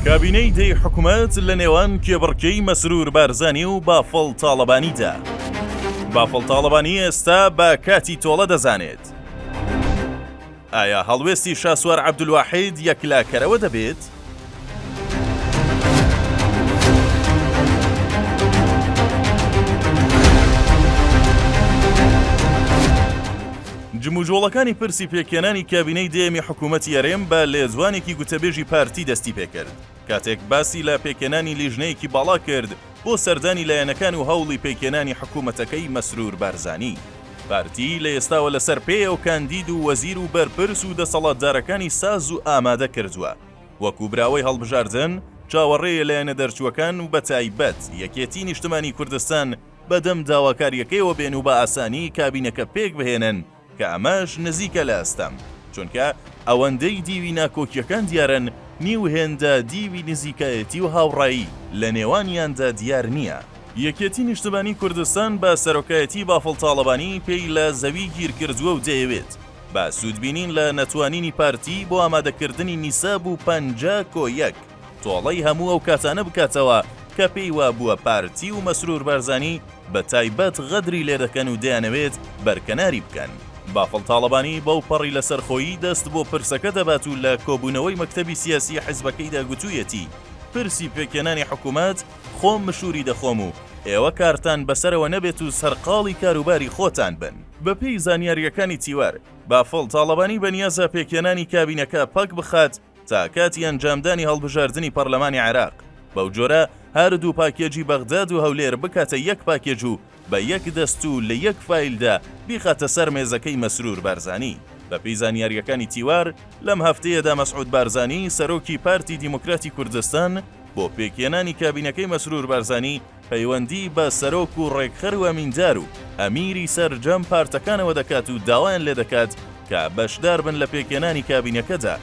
کابینەی دەی حکوومەت لە نێوان کێبڕکەی مەسرور بارزانی و بافڵ تاڵەبانیدا. بافڵ تاڵەبانی ئێستا بە کاتی تۆڵە دەزانێت. ئایا هەڵوێستی شاسوار عەبدولواحید یەکلاکەرەوە دەبێت؟ جموجۆڵەکانی پرسی پێکێنانی کابینەی دێمی حکوومەتی هەرێم بە لێزوانێکی گوتەبێژی پارتی دەستی پێکرد. کاتێک باسی لە پێکێنانی لیژنەیەکی باڵا کرد بۆ سەردانی لایەنەکان و هەوڵی پێکێنانی حکوومەتەکەی مەسرور بارزانی. پارتی لە ئێستاوە لەسەر پێ و کاندید و وەزیر و بەرپرس و دەسەڵاتدارەکانی ساز و ئامادە کردووە. وەکو براوەی هەڵبژاردن، چاوەڕێیە لایەنە دەرچووەکان و بە تایبەت یەکێتی نیشتمانی کوردستان بەدەم داواکاریەکەیەوە بێن و بە ئاسانی کابینەکە پێک بهێنن کە ئەمەش نزیکە لە ئەستەم، چونکە ئەوەندەی دیوی ناکۆکیەکان دیارن نیوهێندە دیوی نزیکایەتی و هاوڕایی لە نێوانیاندا دیار نییە. یەکێتی نیشتمانی کوردستان بە سەرۆکایەتی بافڵ تاڵەبانی پێی لە زەوی گیر کردووە و دەیەوێت بە سوودبینین لە نەتوانینی پارتی بۆ ئامادەکردنی نیساب و 50-1 تۆڵەی هەموو ئەو کاتانە بکاتەوە کە پێی وا بووە پارتی و مەسرور بارزانی بە تایبەت غەدری لێ دەکەن و دەیانەوێت بەرکەناری بکەن. بافڵ تاڵەبانی بەو پەڕی لەسەر خۆیی دەست بۆ پرسەکە دەبات و لە کۆبوونەوەی مەکتەبی سیاسی حیزبەکەیدا گوتوویەتی پرسی پێکێنانی حکوومەت خۆم مشوری دەخۆم و ئێوە کارتان بەسەرەوە نەبێت و سەرقاڵی کاروباری خۆتان بن. بەپێی زانیاریەکانی تیوار، بافڵ تاڵەبانی بەنیازە پێکێنانی کابینەکە پەک بخات تا کاتی ئەنجامدانی هەڵبژاردننی پەرلەمانی عێراق. بەو جۆرە هەردوو پاکێجی بەغداد و هەولێر بکاتە یەک پاکێج و بە یەک دەست و لە یەک فایلدا بیخاتە سەر مێزەکەی مەسرور بارزانی. بەپێی زانیاریەکانی تیوار، لەم هەفتەیەدا مەسعود بارزانی سەرۆکی پارتی دیموکراتی کوردستان بۆ پێکێنانی کابینەکەی مەسرور بارزانی پەیوەندی بە سەرۆک و ڕێکخەر و ئەمیندار و ئەمیری سەرجەم پارتەکانەوە دەکات و داوایان لێ دەکات کە بەشدار بن لە پێکێنانی کابینەکەدا.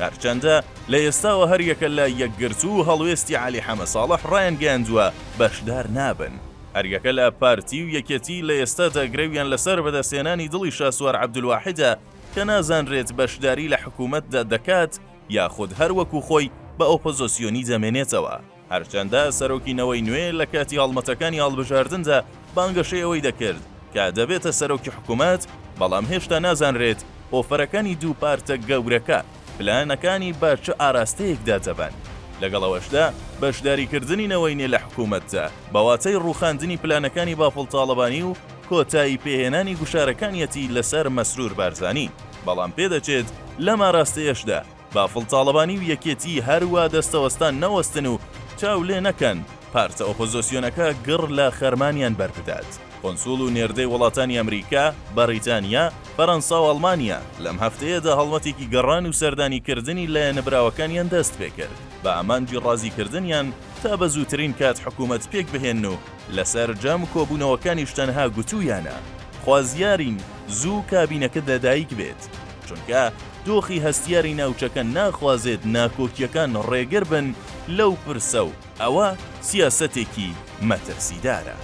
هەرچەندە لە ئێستاوە هەر یەکە لە یەکگرتو و هەڵوێستی عەلی حەمە ساڵح ڕایان گەیاندووە بەشدار نابن. هەریەکە لە پارتی و یەکێتی لە ئێستادا گرێویان لەسەر بەدەستێنانی دڵی شاسوار عەبدولواحیدە کە نازانرێت بەشداری لە حکوومەتدا دەکات یاخود هەروەکو خۆی بە ئۆپۆزۆسیۆنی دەمێنێتەوە. هەرچەندە سەرۆکینەوەی نوێ لە کاتی هەڵمەتەکانی هەڵبژاردندا بانگەشەی ئەوەی دەکرد کە دەبێتە سەرۆکی حکوومەت، بەڵام هێشتا نازانرێت ئۆفەرەکانی دوو پارتە گەورەکە پلانەکانی بە چه ئاراستەیەکدا دەبن. لەگەڵەوەشدا بەشداریکردنینەوەی نێ لە حکوومەتدا بەواتەی ڕووخاندنی پلانەکانی بافڵ تاڵەبانی و کۆتایی پێهێنانی گوشارەکانیەتی لەسەر مەسرور بارزانی. بەڵام پێدەچێت لەم ئاراستەیەشدا بافڵ تاڵەبانی و یەکێتی هەروە دەستەوەستان نەوەستن و چاو لێ نەکەن پارتە ئۆپۆزۆسیۆنەکە گڕ لە خەرمانیان بەربدات. کۆنسوڵ و نێردەی وڵاتانی ئەمریکا، بەریتانیا، فەرەنسا و ئەڵمانیا لەم هەفتەیەدا هەڵمەتێکی گەڕان و سەردانیکردنی لایەنەبراوەکانیان دەست پێکرد بە ئامانجی ڕازیکردنیان تا بە زووترین کات حکوومەت پێک بهێن و لەسەر جەم کۆبوونەوەکانیش تەنها گوتوویانە خوازیارین زوو کابینەکە دەدایک بێت، چونکە دۆخی هەستیاری ناوچەکە ناخوازێت ناکۆکیەکان ڕێگر بن لەو پرسە و ئەوە سیاسەتێکی مەترسیدارە.